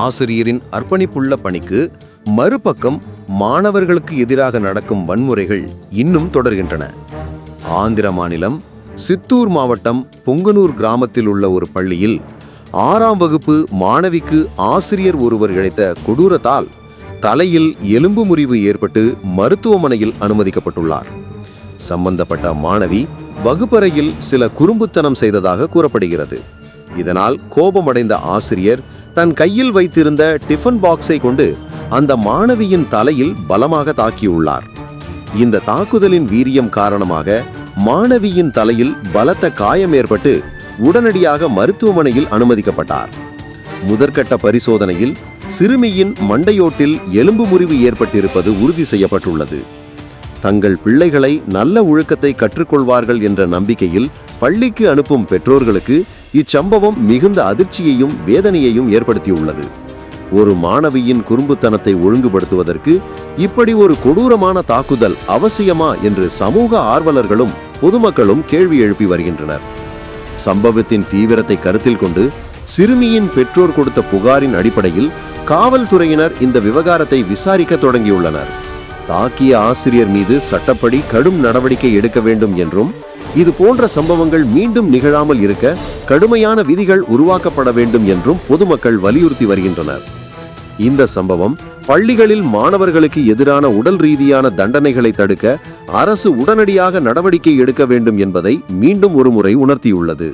ஆசிரியரின் அர்ப்பணிப்புள்ள பணிக்கு மறுபக்கம் மாணவர்களுக்கு எதிராக நடக்கும் வன்முறைகள் இன்னும் தொடர்கின்றன. ஆந்திர மாநிலம் சித்தூர் மாவட்டம் பொங்கனூர் கிராமத்தில் உள்ள ஒரு பள்ளியில் 6ஆம் வகுப்பு மாணவிக்கு ஆசிரியர் ஒருவர் இழைத்த கொடூரத்தால் தலையில் எலும்பு முறிவு ஏற்பட்டு மருத்துவமனையில் அனுமதிக்கப்பட்டுள்ளார். சம்பந்தப்பட்ட மாணவி வகுப்பறையில் சில குறும்புத்தனம் செய்ததாக கூறப்படுகிறது. இதனால் கோபமடைந்த ஆசிரியர் தன் கையில் வைத்திருந்த டிஃபன் பாக்ஸை கொண்டு அந்த மாணவியின் தலையில் பலமாக தாக்கியுள்ளார். இந்த தாக்குதலின் வீரியம் காரணமாக மாணவியின் தலையில் பலத்த காயம் ஏற்பட்டு உடனடியாக மருத்துவமனையில் அனுமதிக்கப்பட்டார். முதற்கட்ட பரிசோதனையில் சிறுமியின் மண்டையோட்டில் எலும்பு முறிவு ஏற்பட்டிருப்பது உறுதி செய்யப்பட்டுள்ளது. தங்கள் பிள்ளைகளை நல்ல ஒழுக்கத்தை கற்றுக்கொள்வார்கள் என்ற நம்பிக்கையில் பள்ளிக்கு அனுப்பும் பெற்றோர்களுக்கு இச்சம்பவம் மிகுந்த அதிர்ச்சியையும் வேதனையையும் ஏற்படுத்தியுள்ளது. ஒரு மாணவியின் குறும்புத்தனத்தை ஒழுங்குபடுத்துவதற்கு இப்படி ஒரு கொடூரமான தாக்குதல் அவசியமா என்று சமூக ஆர்வலர்களும் பொதுமக்களும் கேள்வி எழுப்பி வருகின்றனர். சம்பவத்தின் தீவிரத்தை கருத்தில் கொண்டு சிறுமியின் பெற்றோர் கொடுத்த புகாரின் அடிப்படையில் காவல்துறையினர் இந்த விவகாரத்தை விசாரிக்க தொடங்கியுள்ளனர். தாக்கிய ஆசிரியர் மீது சட்டப்படி கடும் நடவடிக்கை எடுக்க வேண்டும் என்றும் இது போன்ற சம்பவங்கள் மீண்டும் நிகழாமல் இருக்க கடுமையான விதிகள் உருவாக்கப்பட வேண்டும் என்றும் பொதுமக்கள் வலியுறுத்தி வருகின்றனர். இந்த சம்பவம் பள்ளிகளில் மாணவர்களுக்கு எதிரான உடல் ரீதியான தண்டனைகளை தடுக்க அரசு உடனடியாக நடவடிக்கை எடுக்க வேண்டும் என்பதை மீண்டும் ஒருமுறை உணர்த்தியுள்ளது.